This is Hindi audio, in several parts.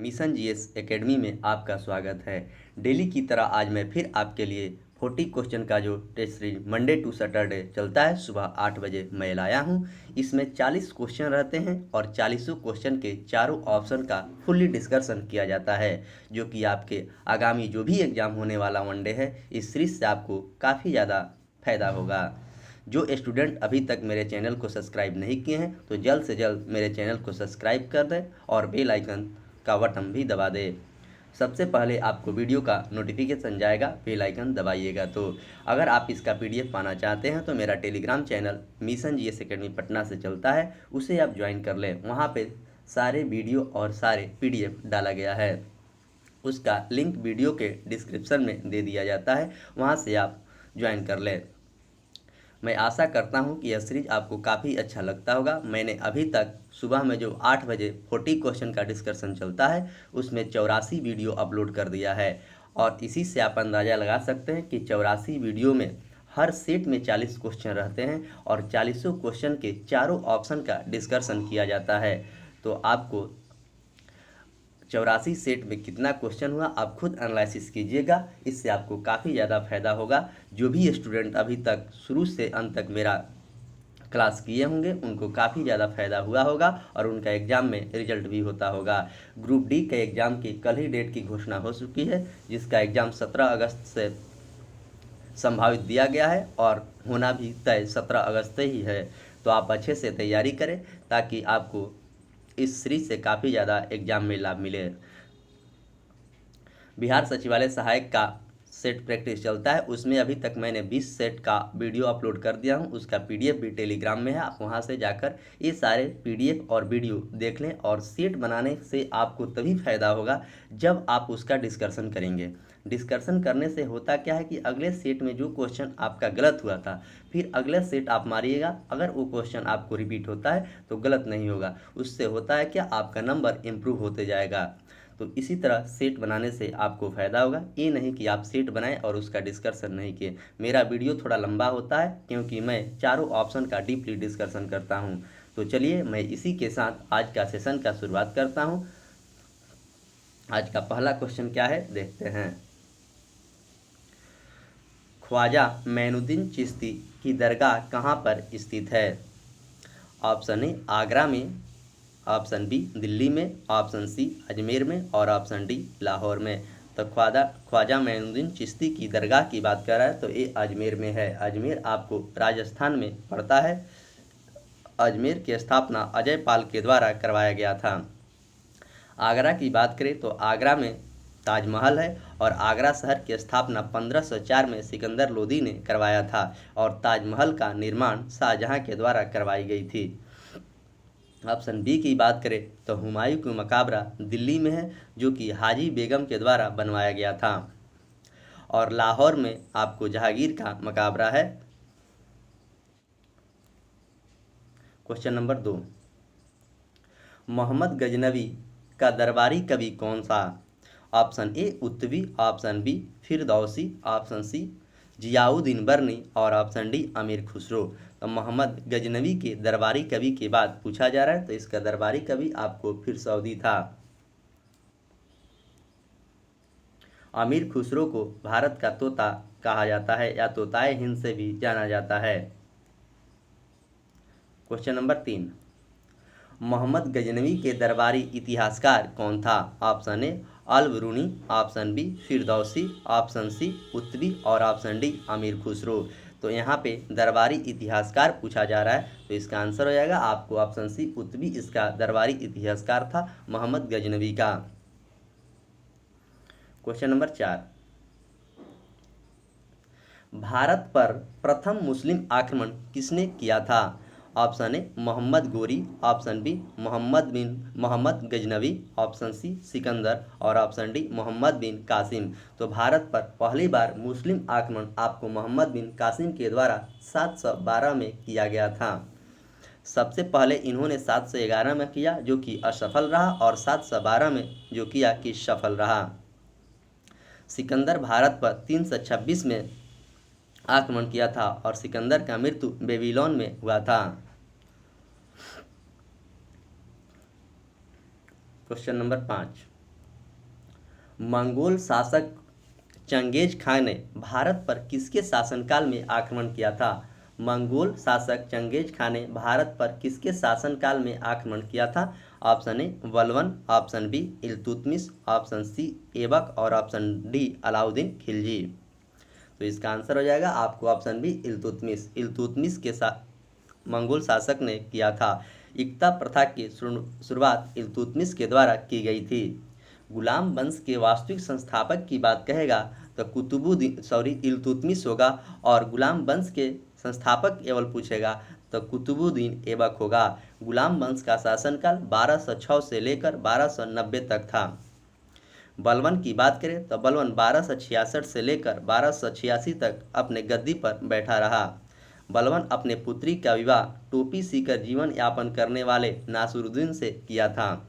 मिशन जीएस एकेडमी में आपका स्वागत है। डेली की तरह आज मैं फिर आपके लिए 40 क्वेश्चन का जो test series Monday to Saturday चलता है सुबह 8 बजे मैं लाया हूं। इसमें 40 क्वेश्चन रहते हैं और 40 क्वेश्चन के चारों ऑप्शन का फुल्ली डिस्कशन किया जाता है, जो कि आपके आगामी जो भी एग्ज़ाम होने वाला वनडे है इस सीरीज से आपको काफ़ी ज़्यादा फ़ायदा होगा। जो स्टूडेंट अभी तक मेरे चैनल को सब्सक्राइब नहीं किए हैं तो जल्द से जल्द मेरे चैनल को सब्सक्राइब कर दें और बेल आइकन का बटन भी दबा दे। सबसे पहले आपको वीडियो का नोटिफिकेशन जाएगा, बेल आइकन दबाइएगा। तो अगर आप इसका पीडीएफ पाना चाहते हैं तो मेरा Telegram channel mission GS academy Patna से चलता है, उसे आप ज्वाइन कर लें। वहाँ पे सारे वीडियो और सारे पीडीएफ डाला गया है, उसका लिंक वीडियो के डिस्क्रिप्शन में दे दिया जाता है, वहाँ से आप ज्वाइन कर लें। मैं आशा करता हूं कि यह सीरीज आपको काफ़ी अच्छा लगता होगा। मैंने अभी तक सुबह में जो 8 बजे 40 क्वेश्चन का डिस्कशन चलता है उसमें 84 वीडियो अपलोड कर दिया है, और इसी से आप अंदाज़ा लगा सकते हैं कि 84 वीडियो में हर सेट में 40 क्वेश्चन रहते हैं और 40 क्वेश्चन के चारों ऑप्शन का डिस्कशन किया जाता है। तो आपको 84 सेट में कितना क्वेश्चन हुआ आप खुद एनालिसिस कीजिएगा, इससे आपको काफ़ी ज़्यादा फायदा होगा। जो भी स्टूडेंट अभी तक शुरू से अंत तक मेरा क्लास किए होंगे उनको काफ़ी ज़्यादा फायदा हुआ होगा और उनका एग्ज़ाम में रिजल्ट भी होता होगा। ग्रुप डी के एग्ज़ाम की कल ही डेट की घोषणा हो चुकी है, जिसका एग्ज़ाम 17 अगस्त से संभावित दिया गया है और होना भी तय 17 अगस्त ही है। तो आप अच्छे से तैयारी करें ताकि आपको इस सीरीज से काफ़ी ज़्यादा एग्जाम में लाभ मिले। बिहार सचिवालय सहायक का सेट प्रैक्टिस चलता है, उसमें अभी तक मैंने 20 सेट का वीडियो अपलोड कर दिया हूं, उसका पीडीएफ भी टेलीग्राम में है। आप वहां से जाकर ये सारे पीडीएफ और वीडियो देख लें, और सेट बनाने से आपको तभी फ़ायदा होगा जब आप उसका डिस्कशन करेंगे। डिस्कशन करने से होता क्या है कि अगले सेट में जो क्वेश्चन आपका गलत हुआ था फिर अगले सेट आप मारिएगा, अगर वो क्वेश्चन आपको रिपीट होता है तो गलत नहीं होगा। उससे होता है क्या, आपका नंबर इम्प्रूव होते जाएगा। तो इसी तरह सेट बनाने से आपको फ़ायदा होगा, ये नहीं कि आप सेट बनाएं और उसका डिस्कशन नहीं किए। मेरा वीडियो थोड़ा लंबा होता है क्योंकि मैं चारों ऑप्शन का डीपली डिस्कशन करता हूं। तो चलिए मैं इसी के साथ आज का सेशन का शुरुआत करता हूं। आज का पहला क्वेश्चन क्या है देखते हैं। ख्वाजा मैनुद्दीन चिश्ती की दरगाह कहाँ पर स्थित है? ऑप्शन ए आगरा में, ऑप्शन बी दिल्ली में, ऑप्शन सी अजमेर में और ऑप्शन डी लाहौर में। तो ख्वाजा मैनुद्दीन चिश्ती की दरगाह की बात कर रहा है तो ये अजमेर में है। अजमेर आपको राजस्थान में पड़ता है। अजमेर की स्थापना अजय पाल के द्वारा करवाया गया था। आगरा की बात करें तो आगरा में ताजमहल है, और आगरा शहर की स्थापना 1504 में सिकंदर लोदी ने करवाया था, और ताजमहल का निर्माण शाहजहां के द्वारा करवाई गई थी। ऑप्शन बी की बात करें तो हुमायूं का मकबरा दिल्ली में है, जो कि हाजी बेगम के द्वारा बनवाया गया था, और लाहौर में आपको जहांगीर का मकबरा है। क्वेश्चन नंबर 2, मोहम्मद गजनवी का दरबारी कवि कौन सा? ऑप्शन ए उत्तवी, option B Firdausi, option C Ziauddin Barani और ऑप्शन डी अमीर खुसरो। तो मोहम्मद गजनवी के दरबारी कवि के बाद पूछा जा रहा है, तो इसका दरबारी कवि आपको फिरदौसी था। अमीर खुसरो को भारत का तोता कहा जाता है या तोताए हिंद से भी जाना जाता है। क्वेश्चन नंबर 3, मोहम्मद गजनवी के दरबारी इतिहासकार कौन था? Option A Al Biruni, option B Firdausi, option C उत्तरी और ऑप्शन डी अमीर खुसरो। तो यहाँ पे दरबारी इतिहासकार पूछा जा रहा है, तो इसका आंसर हो जाएगा आपको ऑप्शन सी उत्तरी, इसका दरबारी इतिहासकार था मोहम्मद गजनवी का। क्वेश्चन नंबर 4, भारत पर प्रथम मुस्लिम आक्रमण किसने किया था? Option A Mohammad Ghori, option B Mohammad Ghaznavi, option C Sikandar और ऑप्शन डी मोहम्मद बिन कासिम। तो भारत पर पहली बार मुस्लिम आक्रमण आपको मोहम्मद बिन कासिम के द्वारा 712 में किया गया था। सबसे पहले इन्होंने 711 में किया जो कि असफल रहा, और 712 में जो किया कि सफल रहा। सिकंदर भारत पर 326 में आक्रमण किया था और सिकंदर का मृत्यु बेबीलोन में हुआ था। क्वेश्चन नंबर 5, मंगोल शासक चंगेज खान ने भारत पर किसके शासनकाल में आक्रमण किया था? मंगोल शासक चंगेज खान ने भारत पर किसके शासनकाल में आक्रमण किया था? Option A Balban, option B Iltutmish, option C Aibak और ऑप्शन डी अलाउद्दीन खिलजी। तो इसका आंसर हो जाएगा आपको ऑप्शन बी इल्तुतमिश। इल्तुतमिश के साथ मंगोल शासक ने किया था। इक्ता प्रथा की शुरुआत इल्तुतमिश के द्वारा की गई थी। गुलाम वंश के वास्तविक संस्थापक की बात कहेगा तो इल्तुतमिश होगा, और गुलाम वंश के संस्थापक केवल पूछेगा तो कुतुबुद्दीन ऐबक होगा। गुलाम वंश का शासनकाल 1206 से लेकर 1290 तक था। बलवन की बात करें तो बलवन 1266 से लेकर 1286 तक अपने गद्दी पर बैठा रहा। बलवन अपने पुत्री का विवाह टोपी सीकर जीवन यापन करने वाले नासिरुद्दीन से किया था।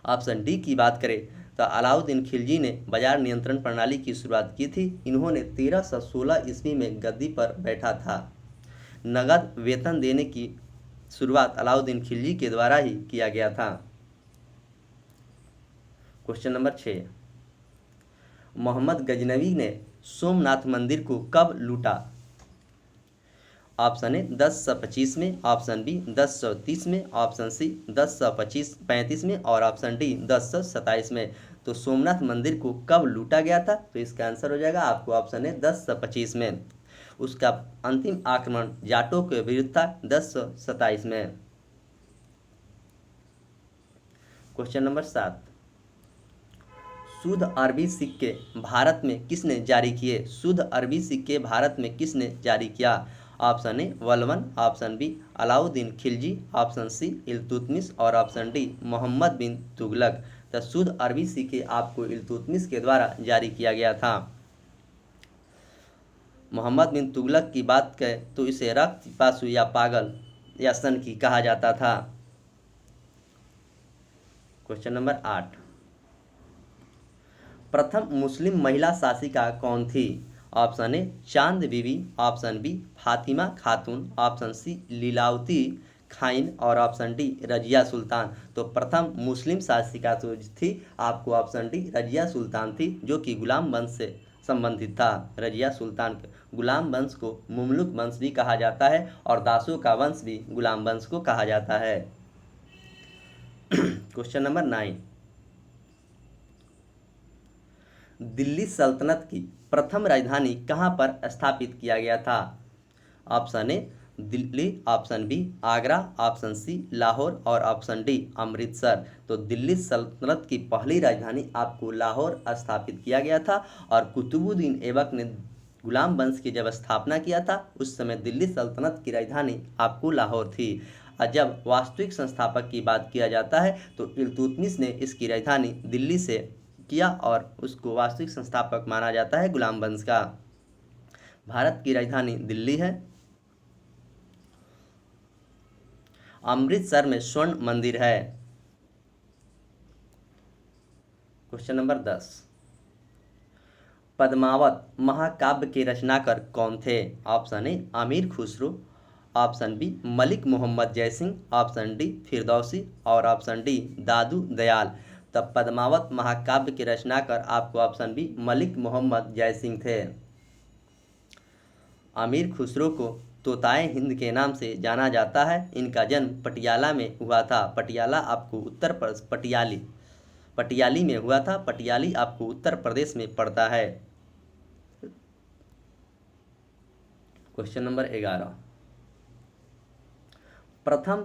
ऑप्शन डी की बात करें तो अलाउद्दीन खिलजी ने बाजार नियंत्रण प्रणाली की शुरुआत की थी। इन्होंने 1316 ईस्वी में गद्दी पर बैठा था। नगद वेतन देने की शुरुआत अलाउद्दीन खिलजी के द्वारा ही किया गया था। क्वेश्चन नंबर 6, मोहम्मद गजनवी ने सोमनाथ मंदिर को कब लूटा? ऑप्शन ए 1025 में, ऑप्शन बी 1030 में, ऑप्शन सी 1035 में और ऑप्शन डी 1027 में। तो सोमनाथ मंदिर को कब लूटा गया था? तो इसका आंसर हो जाएगा आपको ऑप्शन ए 1025 में। उसका अंतिम आक्रमण जाटों के विरुद्ध था 1027 में। क्वेश्चन नंबर 7, शुद्ध अरबी सिक्के भारत में किसने जारी किए? शुद्ध अरबी सिक्के भारत में किसने जारी किया? Option A Balban, option B Alauddin Khilji, option C Iltutmish और ऑप्शन डी मोहम्मद बिन तुगलक। तो शुद्ध अरबी सिक्के आपको इल्तुतमिश के द्वारा जारी किया गया था। मोहम्मद बिन तुगलक की बात करें तो इसे रक्त पिपासु या पागल या सनकी कहा जाता था। क्वेश्चन नंबर 8, प्रथम मुस्लिम महिला शासिका कौन थी? ऑप्शन ए चांद बीबी, ऑप्शन बी फातिमा खातून, ऑप्शन सी लीलावती खाइन और ऑप्शन डी रजिया सुल्तान। तो प्रथम मुस्लिम शासिका जो थी आपको ऑप्शन डी रजिया सुल्तान थी, जो कि गुलाम वंश से संबंधित था। रजिया सुल्तान गुलाम वंश को मुमलुक वंश भी कहा जाता है और दासों का वंश भी गुलाम वंश को कहा जाता है। क्वेश्चन नंबर 9, दिल्ली सल्तनत की प्रथम राजधानी कहाँ पर स्थापित किया गया था? Option A Delhi, option B Agra, option C Lahore और ऑप्शन डी अमृतसर। तो दिल्ली सल्तनत की पहली राजधानी आपको लाहौर स्थापित किया गया था, और कुतुबुद्दीन ऐबक ने गुलाम वंश की जब स्थापना किया था उस समय दिल्ली सल्तनत की राजधानी आपको लाहौर थी। और जब वास्तविक संस्थापक की बात किया जाता है तो इल्तुतमिश ने इसकी राजधानी दिल्ली से किया और उसको वास्तविक संस्थापक माना जाता है गुलाम वंश का। भारत की राजधानी दिल्ली है। अमृतसर में स्वर्ण मंदिर है। क्वेश्चन नंबर 10, पद्मावत महाकाव्य के रचनाकार कौन थे? Option A Amir Khusro, option B Malik Mohammad Jaisingh, option D Firdausi और ऑप्शन डी दादू दयाल। तब पद्मावत महाकाव्य के रचनाकार आपको ऑप्शन बी मलिक मोहम्मद जयसिंह थे। अमीर खुसरो को तोताए हिंद के नाम से जाना जाता है। इनका जन्म पटियाला में हुआ था। पटियाला आपको उत्तर प्रदेश पटियाली में हुआ था। पटियाली आपको उत्तर प्रदेश में पड़ता है। क्वेश्चन नंबर 11, प्रथम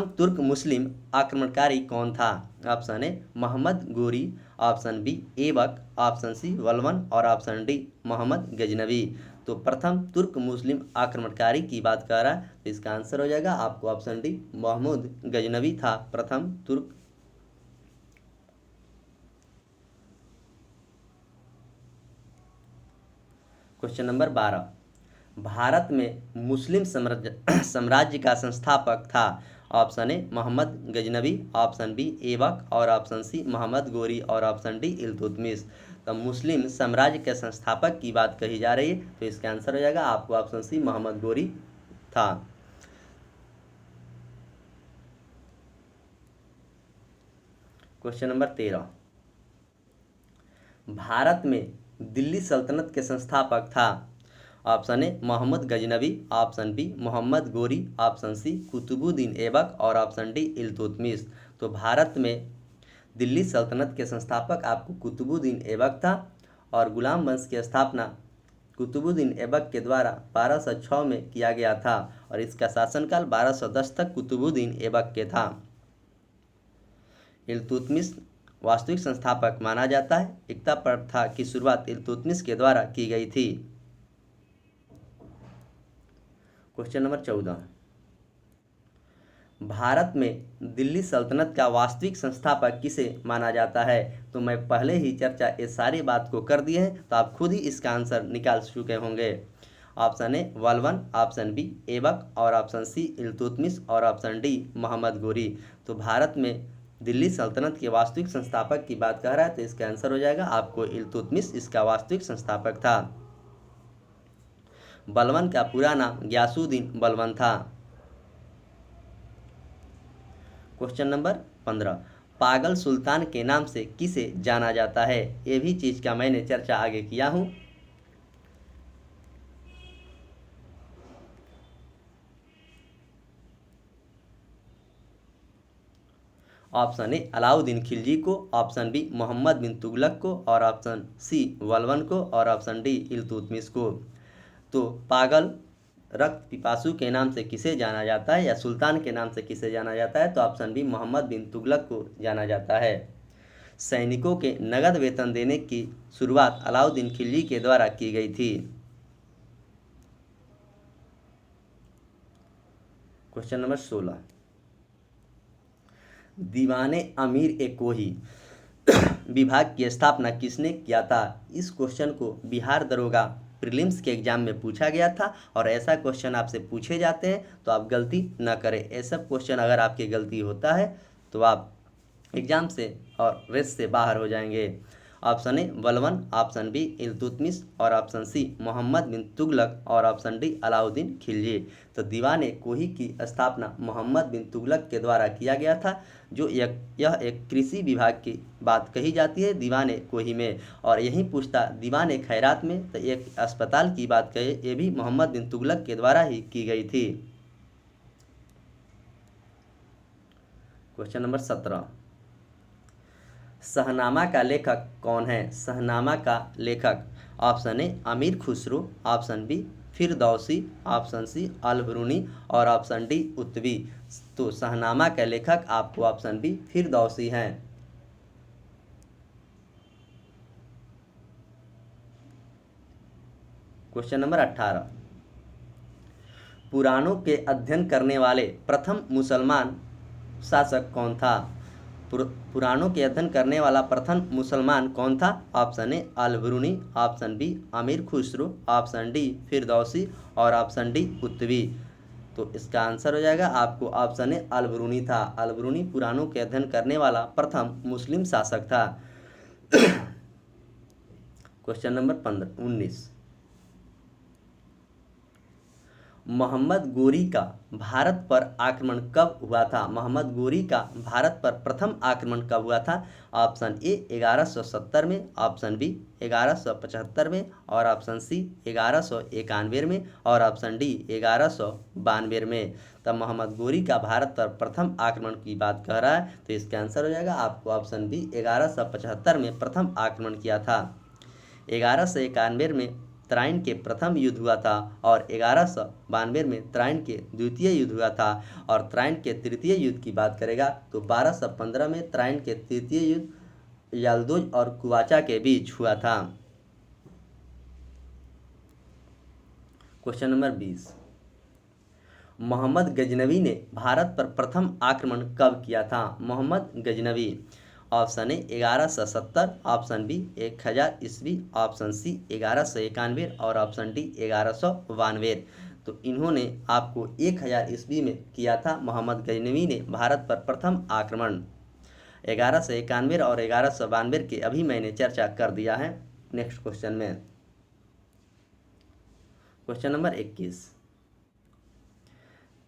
तुर्क मुस्लिम आक्रमणकारी कौन था? Option A Mohammad Ghori, option B Aibak, option C Balban और ऑप्शन डी मोहम्मद गजनवी। तो प्रथम तुर्क मुस्लिम आक्रमणकारी की बात कर रहा है तो इसका आंसर हो जाएगा आपको ऑप्शन डी मोहम्मद गजनवी था प्रथम तुर्क। क्वेश्चन नंबर 12, भारत में मुस्लिम साम्राज्य का संस्थापक था। Option A Mohammad Ghaznavi, option B Aibak और ऑप्शन सी मोहम्मद गोरी और ऑप्शन डी इल्तुतमिश। तो मुस्लिम साम्राज्य के संस्थापक की बात कही जा रही है तो इसका आंसर हो जाएगा आपको ऑप्शन सी मोहम्मद गोरी था। क्वेश्चन नंबर 13, भारत में दिल्ली सल्तनत के संस्थापक था। Option A Mohammad Ghaznavi, option B Mohammad Ghori, option C Qutbuddin Aibak और ऑप्शन डी इल्तुतमिश। तो भारत में दिल्ली सल्तनत के संस्थापक आपको कुतुबुद्दीन ऐबक था और गुलाम वंश की स्थापना कुतुबुद्दीन ऐबक के द्वारा 1206 में किया गया था और इसका शासनकाल 1210 तक कुतुबुद्दीन ऐबक के था। इल्तुतमिश वास्तविक संस्थापक माना जाता है। एकता प्रथा की शुरुआत इल्तुतमिश के द्वारा की गई थी। क्वेश्चन नंबर 14, भारत में दिल्ली सल्तनत का वास्तविक संस्थापक किसे माना जाता है। तो मैं पहले ही चर्चा इस सारी बात को कर दिए हैं, तो आप खुद ही इसका आंसर निकाल चुके होंगे। Option A Balban, option B Aibak और ऑप्शन सी इल्तुतमिश और ऑप्शन डी मोहम्मद गोरी। तो भारत में दिल्ली सल्तनत के वास्तविक संस्थापक की बात कर रहा है, तो इसका आंसर हो जाएगा आपको इल्तुतमिश इसका वास्तविक संस्थापक था। बलबन का पूरा नाम गयासुद्दीन बलबन था। क्वेश्चन नंबर 15, पागल सुल्तान के नाम से किसे जाना जाता है। ये भी चीज का मैंने चर्चा आगे किया हूं। ऑप्शन ए अलाउद्दीन खिलजी को, ऑप्शन बी मोहम्मद बिन तुगलक को और ऑप्शन सी बलबन को और ऑप्शन डी इल्तुतमिश को। तो पागल रक्त पिपासु के नाम से किसे जाना जाता है या सुल्तान के नाम से किसे जाना जाता है। तो ऑप्शन बी मोहम्मद बिन तुगलक को जाना जाता है। सैनिकों के नगद वेतन देने की शुरुआत अलाउद्दीन खिलजी के द्वारा की गई थी। क्वेश्चन नंबर 16, दीवाने अमीर ए कोही विभाग की स्थापना किसने किया था। इस क्वेश्चन को बिहार दरोगा प्रीलिम्स के एग्जाम में पूछा गया था और ऐसा क्वेश्चन आपसे पूछे जाते हैं तो आप गलती न करें। ऐसा क्वेश्चन अगर आपकी गलती होता है तो आप एग्जाम से और रेस से बाहर हो जाएंगे। Option A Balban, option B Iltutmish और ऑप्शन सी मोहम्मद बिन तुगलक और ऑप्शन डी अलाउद्दीन खिलजी। तो दीवाने कोही की स्थापना मोहम्मद बिन तुगलक के द्वारा किया गया था। जो यह एक कृषि विभाग की बात कही जाती है दीवाने कोही में, और यही पूछता दीवाने खैरात में तो एक अस्पताल की बात कहे, ये भी मोहम्मद बिन तुगलक के द्वारा ही की गई थी। क्वेश्चन नंबर 17, शहनामा का लेखक कौन है। शहनामा का लेखक option A Amir Khusro, option B Firdausi, option C Al Biruni और ऑप्शन डी उत्वी। तो शहनामा के लेखक आपको ऑप्शन बी फिरदौसी हैं। क्वेश्चन नंबर 18, पुराणों के अध्ययन करने वाले प्रथम मुसलमान शासक कौन था। पुराणों के अध्ययन करने वाला प्रथम मुसलमान कौन था। Option A Al Biruni, option B Amir Khusro, option D Firdausi और ऑप्शन डी उत्वी। तो इसका आंसर हो जाएगा आपको ऑप्शन ए अलबरूनी था। अलबरूनी पुराणों के अध्ययन करने वाला प्रथम मुस्लिम शासक था। क्वेश्चन नंबर 19, मोहम्मद गोरी का भारत पर आक्रमण कब हुआ था। मोहम्मद गोरी का भारत पर प्रथम आक्रमण कब हुआ था। ऑप्शन ए 1170 में, ऑप्शन बी 1175 में और ऑप्शन सी 1191 में और ऑप्शन डी 1192 में। तब मोहम्मद गोरी का भारत पर प्रथम आक्रमण की बात कह रहा है, तो इसका आंसर हो जाएगा आपको ऑप्शन बी 1175 में प्रथम आक्रमण किया था। 1191 में तराइन के प्रथम युद्ध हुआ था और 1192 में तराइन के द्वितीय युद्ध हुआ था। और तराइन के तृतीय युद्ध की बात करेगा तो 1215 में तराइन के तृतीय युद्ध याल्दोज और कुवाचा के बीच हुआ था। क्वेश्चन नंबर 20, मोहम्मद गजनवी ने भारत पर प्रथम आक्रमण कब किया था। Mohammad Ghaznavi option A 1170, option B 1000 ईस्वी, ऑप्शन सी 1191 और ऑप्शन डी 1192। तो इन्होंने आपको 1000 ईस्वी में किया था। मोहम्मद गजनवी ने भारत पर प्रथम आक्रमण 1191 और 1192 के अभी मैंने चर्चा कर दिया है। नेक्स्ट क्वेश्चन में क्वेश्चन नंबर 21,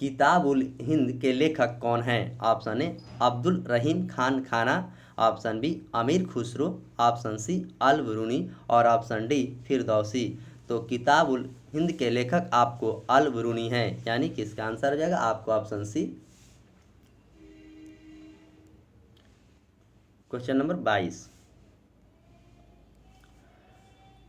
किताबुल हिंद के लेखक कौन हैं? ऑप्शन ए अब्दुल रहीम खान खाना, option B Amir Khusro, option सी अल बरूनी और ऑप्शन डी फिरदौसी। तो किताबुल हिंद के लेखक आपको अल बरूनी हैं, यानी कि इसका आंसर हो जाएगा आपको option C. Question number 22,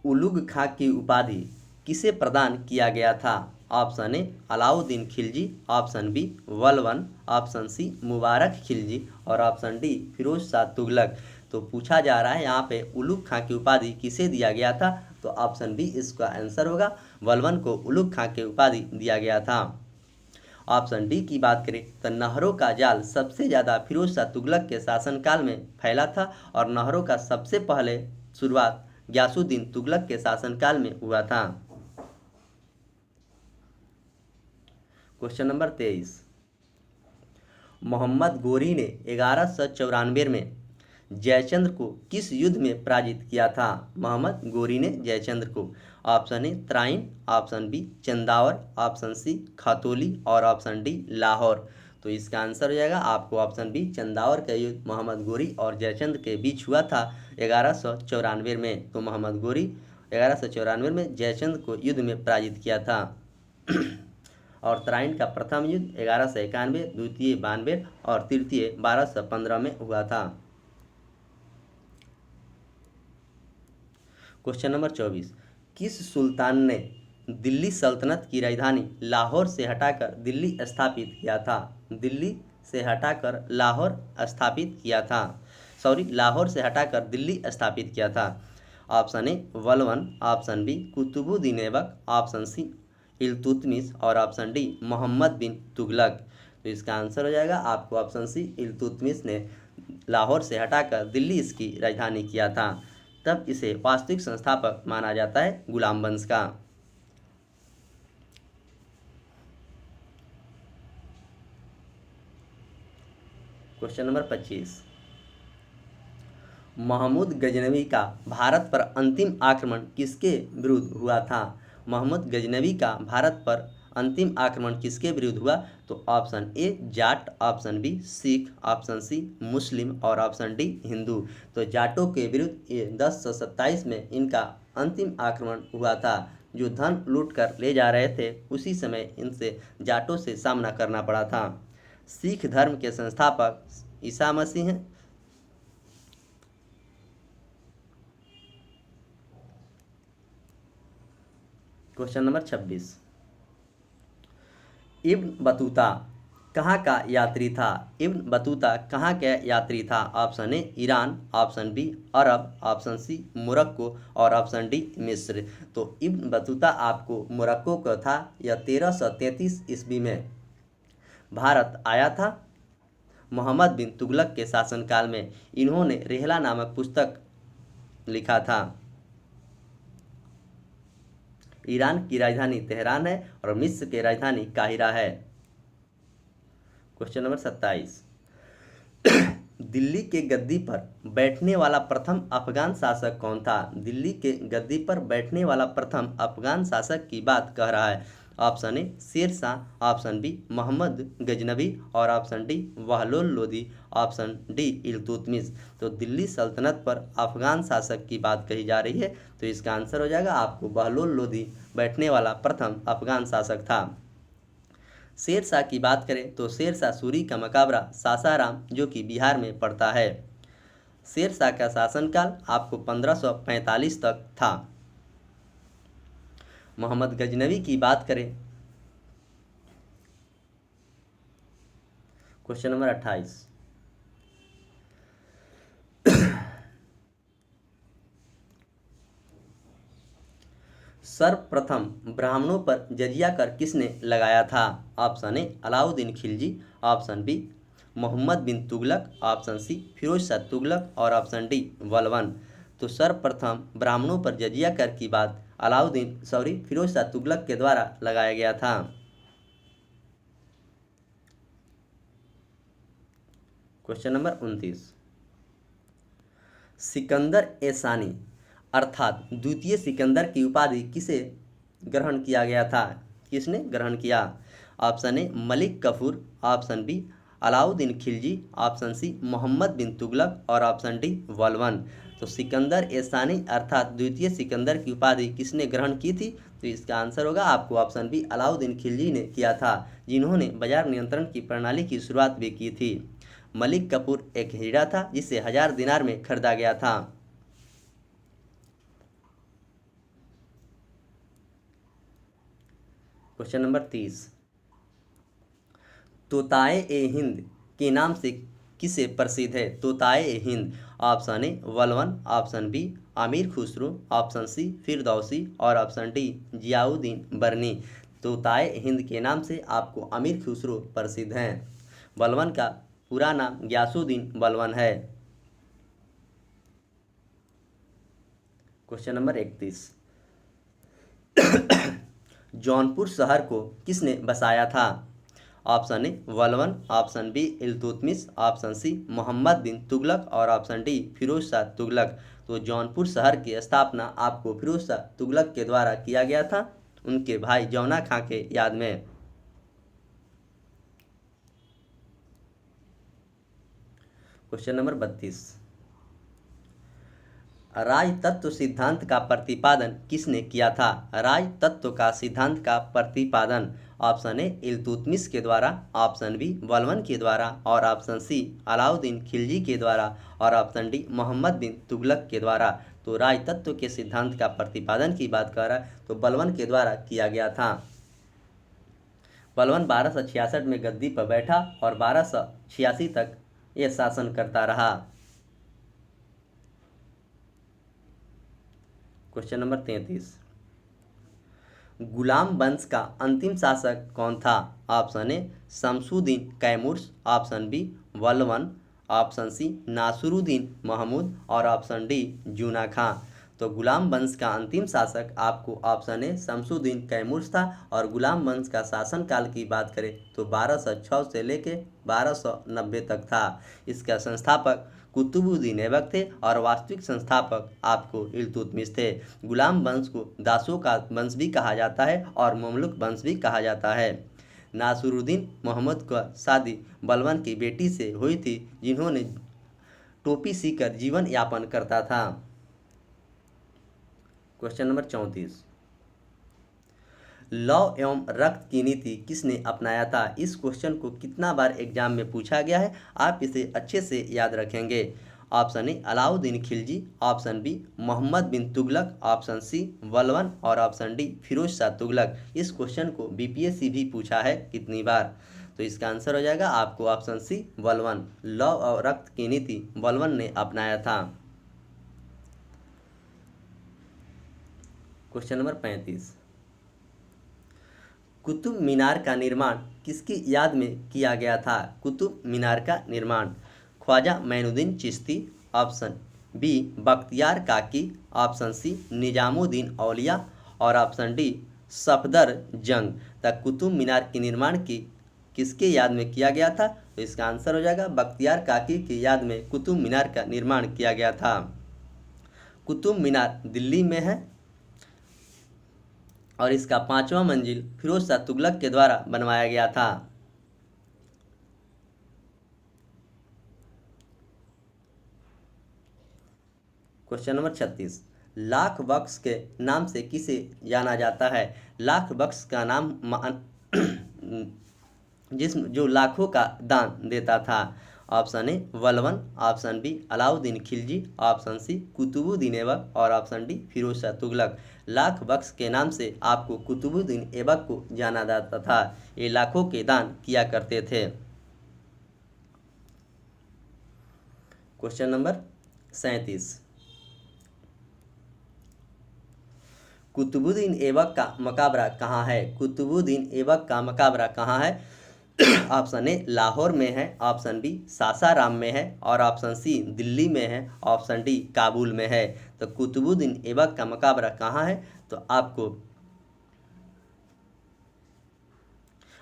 Ulugh Khan की उपाधि किसे प्रदान किया गया था? Option A Alauddin Khilji, option B Balban, option C Mubarak Khilji और ऑप्शन डी फिरोज शाह तुगलक। तो पूछा जा रहा है यहाँ पे उलुग खां की उपाधि किसे दिया गया था, तो ऑप्शन बी इसका आंसर होगा। बलबन को उलुग खां की उपाधि दिया गया था। ऑप्शन डी की बात करें तो नहरों का जाल सबसे ज़्यादा फिरोज शाह तुगलक के शासनकाल में फैला था और नहरों का सबसे पहले शुरुआत गयासुद्दीन तुगलक के शासनकाल में हुआ था। क्वेश्चन नंबर 23, मोहम्मद गोरी ने 1194 में जयचंद्र को किस युद्ध में पराजित किया था? मोहम्मद गोरी ने जयचंद्र को। Option A Tarain, option B Chandawar, option C Khatauli और ऑप्शन डी लाहौर। तो इसका आंसर हो जाएगा आपको ऑप्शन बी चंदावर का युद्ध मोहम्मद गोरी और जयचंद्र के बीच हुआ था 1194 में। तो मोहम्मद गोरी 1194 में जयचंद्र को युद्ध में पराजित किया था। और तराइन का प्रथम युद्ध 1191, द्वितीय 92 और तृतीय 1215 में हुआ था। क्वेश्चन नंबर 24, किस सुल्तान ने दिल्ली सल्तनत की राजधानी लाहौर से हटाकर दिल्ली स्थापित किया था? दिल्ली से हटाकर लाहौर स्थापित किया था, लाहौर से हटाकर दिल्ली स्थापित किया था। Option A Balban, option B Qutbuddin Aibak, option C Iltutmish और ऑप्शन डी मोहम्मद बिन तुगलक। तो इसका आंसर हो जाएगा आपको ऑप्शन सी इल्तुतमिश ने लाहौर से हटाकर दिल्ली इसकी राजधानी किया था। तब इसे वास्तविक संस्थापक माना जाता है गुलाम वंश का। क्वेश्चन नंबर 25, महमूद गजनवी का भारत पर अंतिम आक्रमण किसके विरुद्ध हुआ था? महमूद गजनवी का भारत पर अंतिम आक्रमण किसके विरुद्ध हुआ? तो option A Jat, option B Sikh, option C Muslim और ऑप्शन डी हिंदू। तो जाटों के विरुद्ध 1027 में इनका अंतिम आक्रमण हुआ था। जो धन लूट कर ले जा रहे थे उसी समय इनसे जाटों से सामना करना पड़ा था। सिख धर्म के संस्थापक ईसा मसीह हैं। क्वेश्चन नंबर 26, इब्न बतूता कहाँ का यात्री था? इब्न बतूता कहाँ का यात्री था? Option A Iran, option B Arab, option C Morocco और ऑप्शन डी मिस्र। तो इब्न बतूता आपको मोरक्को का था। यह 1333 ईस्वी में भारत आया था। मोहम्मद बिन तुगलक के शासनकाल में इन्होंने रेहला नामक पुस्तक लिखा था। ईरान की राजधानी तेहरान है और मिस्र की राजधानी काहिरा है। क्वेश्चन नंबर 27, दिल्ली के गद्दी पर बैठने वाला प्रथम अफगान शासक कौन था? दिल्ली के गद्दी पर बैठने वाला प्रथम अफगान शासक की बात कह रहा है। Option A Sher Shah, option B Mohammad Ghaznavi और option D Bahlol Lodi, option D Iltutmish. तो दिल्ली सल्तनत पर अफगान शासक की बात कही जा रही है। तो इसका आंसर हो जाएगा आपको बहलोल लोदी बैठने वाला प्रथम अफगान शासक था। शेर शाह की बात करें तो शेर शाह सूरी का मकबरा सासाराम जो कि बिहार में पड़ता है। शेर शाह का शासनकाल आपको 1545 तक था। मोहम्मद गजनवी की बात करें, क्वेश्चन नंबर 28, सर्वप्रथम ब्राह्मणों पर जजिया कर किसने लगाया था? Option A Alauddin Khilji, option B Mohammad bin Tughlaq, option C Firoz Shah Tughlaq और ऑप्शन डी बलबन। तो सर्वप्रथम ब्राह्मणों पर जजिया कर की बात फिरोज शाह तुगलक के द्वारा लगाया गया था। क्वेश्चन नंबर 29, सिकंदर ए सानी अर्थात द्वितीय सिकंदर की उपाधि किसे ग्रहण किया गया था? किसने ग्रहण किया? Option A Malik Kafur, option B Alauddin Khilji, option C Mohammad bin Tughlaq और ऑप्शन डी बलबन। तो सिकंदर ए सानी अर्थात द्वितीय सिकंदर की उपाधि किसने ग्रहण की थी? तो इसका आंसर होगा आपको ऑप्शन बी अलाउद्दीन खिलजी ने किया था, जिन्होंने बाजार नियंत्रण की प्रणाली की शुरुआत भी की थी। मलिक कफूर एक हीरा था जिसे 1000 दिनार में खरीदा गया था। क्वेश्चन नंबर 30, तोताए ए हिंद के नाम से किसे प्रसिद्ध है? तोताए ए हिंद, option A Balban, option B Amir Khusro, option C Firdausi और ऑप्शन डी जियाउद्दीन बरनी। तोताए हिंद के नाम से आपको आमिर खुसरो प्रसिद्ध हैं। बलबन का पूरा नाम गयासुद्दीन बलबन है। क्वेश्चन नंबर 31, जौनपुर शहर को किसने बसाया था? Option A Balban, option B Iltutmish, option C Mohammad bin Tughlaq और ऑप्शन डी फिरोज शाह तुगलक। तो जौनपुर शहर की स्थापना आपको फिरोज शाह तुगलक के द्वारा किया गया था, उनके भाई जौना खां के याद में। क्वेश्चन नंबर 32, राजतत्व सिद्धांत का प्रतिपादन किसने किया था? राजतत्व का सिद्धांत का प्रतिपादन ऑप्शन ए इल्तुतमिश के द्वारा, ऑप्शन बी बलबन के द्वारा और ऑप्शन सी अलाउद्दीन खिलजी के द्वारा और ऑप्शन डी मोहम्मद बिन तुगलक के द्वारा। तो राजतत्व के सिद्धांत का प्रतिपादन की बात कर रहा है तो बलबन के द्वारा किया गया था। बलबन 1266 में गद्दी पर बैठा और 1286 तक यह शासन करता रहा। क्वेश्चन नंबर 33, गुलाम वंश का अंतिम शासक कौन था? Option A Shamsuddin Kaimurs, option B Balban, option C Nasiruddin Mahmud और ऑप्शन डी जूना खां। तो गुलाम वंश का अंतिम शासक आपको ऑप्शन ए शमसुद्दीन कैमूर्स था और गुलाम वंश का शासनकाल की बात करें तो 1206 से लेके 1290 तक था। इसका संस्थापक कुतुबुद्दीन ऐबक थे और वास्तविक संस्थापक आपको इल्तुतमिश थे। गुलाम वंश को दासों का वंश भी कहा जाता है और ममलुक वंश भी कहा जाता है। नासिरुद्दीन मोहम्मद का शादी बलबन की बेटी से हुई थी, जिन्होंने टोपी सीकर जीवन यापन करता था। क्वेश्चन नंबर 34, लौ एवं रक्त की नीति किसने अपनाया था? इस क्वेश्चन को कितना बार एग्जाम में पूछा गया है, आप इसे अच्छे से याद रखेंगे। Option A Alauddin Khilji, option B Mohammad bin Tughlaq, option C Balban और ऑप्शन डी फिरोज शाह तुगलक। इस क्वेश्चन को बीपीएससी भी पूछा है कितनी बार? तो इसका आंसर हो जाएगा आपको ऑप्शन सी बलबन। लौ और रक्त की नीति बलबन ने अपनाया था। क्वेश्चन नंबर 35, कुतुब मीनार का निर्माण किसकी याद में किया गया था? कुतुब मीनार का निर्माण ख्वाजा मोइनुद्दीन चिश्ती, ऑप्शन बी बख्तियार काकी, ऑप्शन सी निजामुद्दीन औलिया और ऑप्शन डी सफदर जंग। तक कुतुब मीनार के निर्माण की किसके याद में किया गया था? तो इसका आंसर हो जाएगा बख्तियार काकी की याद में कुतुब मीनार का निर्माण किया गया था। कुतुब मीनार दिल्ली में है और इसका 5वां मंजिल फिरोज शाह तुगलक के द्वारा बनवाया गया था। क्वेश्चन नंबर 36, लाख बख्श के नाम से किसे जाना जाता है? लाख बख्श का नाम जो लाखों का दान देता था। Option A Balban, option B Alauddin Khilji, option C Qutbuddin Aibak और ऑप्शन डी फिरोज शाह तुगलक। लाख बख्श के नाम से आपको कुतुबुद्दीन ऐबक को जाना जाता था। ये लाखों के दान किया करते थे। क्वेश्चन नंबर 37, कुतुबुद्दीन ऐबक का मकबरा कहाँ है? कुतुबुद्दीन ऐबक का मकबरा कहाँ है? ऑप्शन ए लाहौर में है, ऑप्शन बी सासाराम में है और ऑप्शन सी दिल्ली में है, ऑप्शन डी काबुल में है। तो कुतुबुद्दीन ऐबक का मकबरा कहाँ है? तो आपको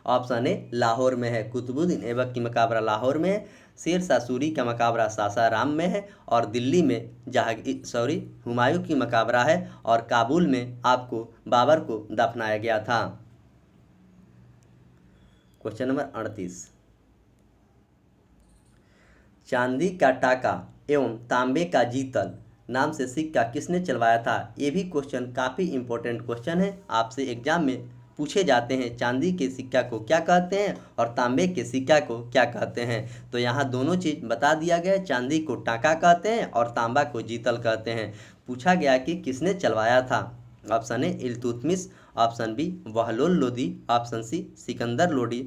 ऑप्शन ए लाहौर में है। कुतुबुद्दीन ऐबक की मकबरा लाहौर में है, शेर शाह सूरी का मकबरा सासाराम में है और दिल्ली में हुमायूं की मकबरा है और काबुल में आपको बाबर को दफनाया गया था। क्वेश्चन नंबर 38, चांदी का टाका एवं तांबे का जीतल नाम से सिक्का किसने चलवाया था। ये भी क्वेश्चन काफ़ी इंपॉर्टेंट क्वेश्चन है, आपसे एग्जाम में पूछे जाते हैं। चांदी के सिक्का को क्या कहते हैं और तांबे के सिक्का को क्या कहते हैं। तो यहाँ दोनों चीज़ बता दिया गया है, चांदी को टाका कहते हैं और तांबा को जीतल कहते हैं। पूछा गया कि किसने चलवाया था। Option A Iltutmish, option B Bahlol Lodi, option C Sikandar Lodi,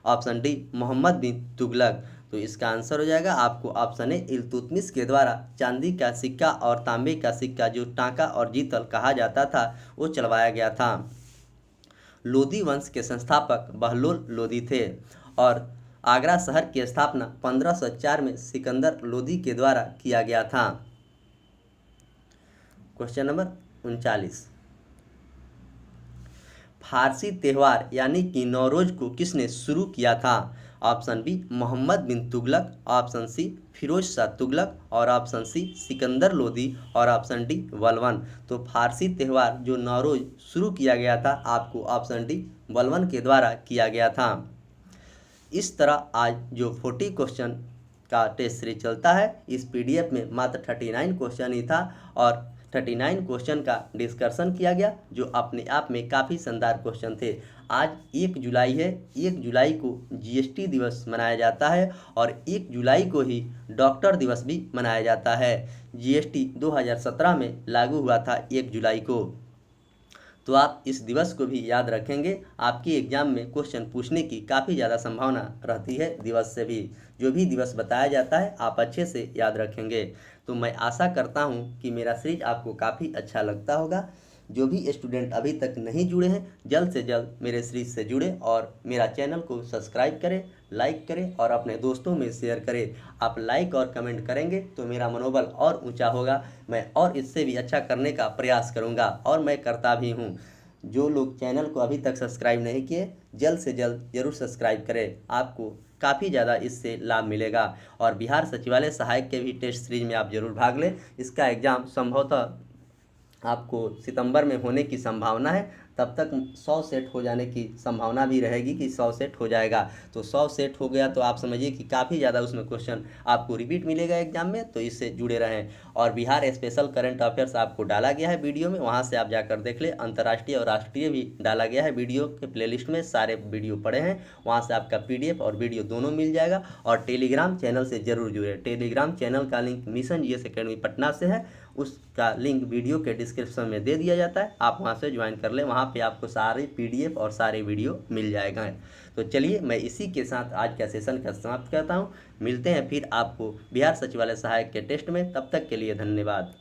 option D Mohammad bin Tughlaq. तो इसका आंसर हो जाएगा आपको ऑप्शन ए इल्तुतमिश के द्वारा चांदी का सिक्का और तांबे का सिक्का जो टाका और जीतल कहा जाता था वो चलवाया गया था। लोदी वंश के संस्थापक बहलोल लोदी थे और आगरा शहर की स्थापना 1504 में सिकंदर लोदी के द्वारा किया गया था। क्वेश्चन नंबर 39, फारसी त्यौहार यानी कि नौरोज को किसने शुरू किया था। Option B Mohammad bin Tughlaq, option C Firoz Shah Tughlaq और ऑप्शन सी सिकंदर लोदी और ऑप्शन डी बलवन। तो फारसी त्यौहार जो नौरोज शुरू किया गया था आपको ऑप्शन डी बलवन के द्वारा किया गया था। इस तरह आज जो 40 क्वेश्चन का टेस्ट सीरीज चलता है, इस पीडीएफ में मात्र 39 क्वेश्चन ही था और 39 क्वेश्चन का डिस्कशन किया गया जो अपने आप में काफ़ी शानदार क्वेश्चन थे। आज 1 जुलाई है, 1 जुलाई को जीएसटी दिवस मनाया जाता है और 1 जुलाई को ही डॉक्टर दिवस भी मनाया जाता है। जीएसटी 2017 में लागू हुआ था 1 जुलाई को। तो आप इस दिवस को भी याद रखेंगे, आपके एग्जाम में क्वेश्चन पूछने की काफ़ी ज़्यादा संभावना रहती है दिवस से भी। जो भी दिवस बताया जाता है आप अच्छे से याद रखेंगे। तो मैं आशा करता हूँ कि मेरा सीरीज आपको काफ़ी अच्छा लगता होगा। जो भी स्टूडेंट अभी तक नहीं जुड़े हैं जल्द से जल्द मेरे सीरीज से जुड़े और मेरा चैनल को सब्सक्राइब करें, लाइक करें और अपने दोस्तों में शेयर करें। आप लाइक और कमेंट करेंगे तो मेरा मनोबल और ऊंचा होगा, मैं और इससे भी अच्छा करने का प्रयास करूंगा और मैं करता भी हूं। जो लोग चैनल को अभी तक सब्सक्राइब नहीं किए जल्द से जल्द ज़रूर सब्सक्राइब करें, आपको काफ़ी ज़्यादा इससे लाभ मिलेगा। और बिहार सचिवालय सहायक के भी टेस्ट सीरीज में आप जरूर भाग लें। इसका एग्ज़ाम संभवतः आपको सितंबर में होने की संभावना है, तब तक 100 सेट हो जाने की संभावना भी रहेगी कि 100 सेट हो जाएगा। तो 100 सेट हो गया तो आप समझिए कि काफ़ी ज़्यादा उसमें क्वेश्चन आपको रिपीट मिलेगा एग्जाम में, तो इससे जुड़े रहें। और बिहार स्पेशल करंट अफेयर्स आपको डाला गया है वीडियो में, वहाँ से आप जाकर देख लें। अंतर्राष्ट्रीय और राष्ट्रीय भी डाला गया है वीडियो के प्लेलिस्ट में, सारे वीडियो पड़े हैं, वहाँ से आपका पीडीएफ और वीडियो दोनों मिल जाएगा। और टेलीग्राम चैनल से ज़रूर जुड़े। टेलीग्राम चैनल का link mission GS academy Patna से है, उसका लिंक वीडियो के डिस्क्रिप्शन में दे दिया जाता है, आप वहां से ज्वाइन कर लें। वहां पे आपको सारे पीडीएफ और सारे वीडियो मिल जाएगा। तो चलिए मैं इसी के साथ आज का सेशन का समाप्त करता हूं। मिलते हैं फिर आपको बिहार सचिवालय सहायक के टेस्ट में, तब तक के लिए धन्यवाद।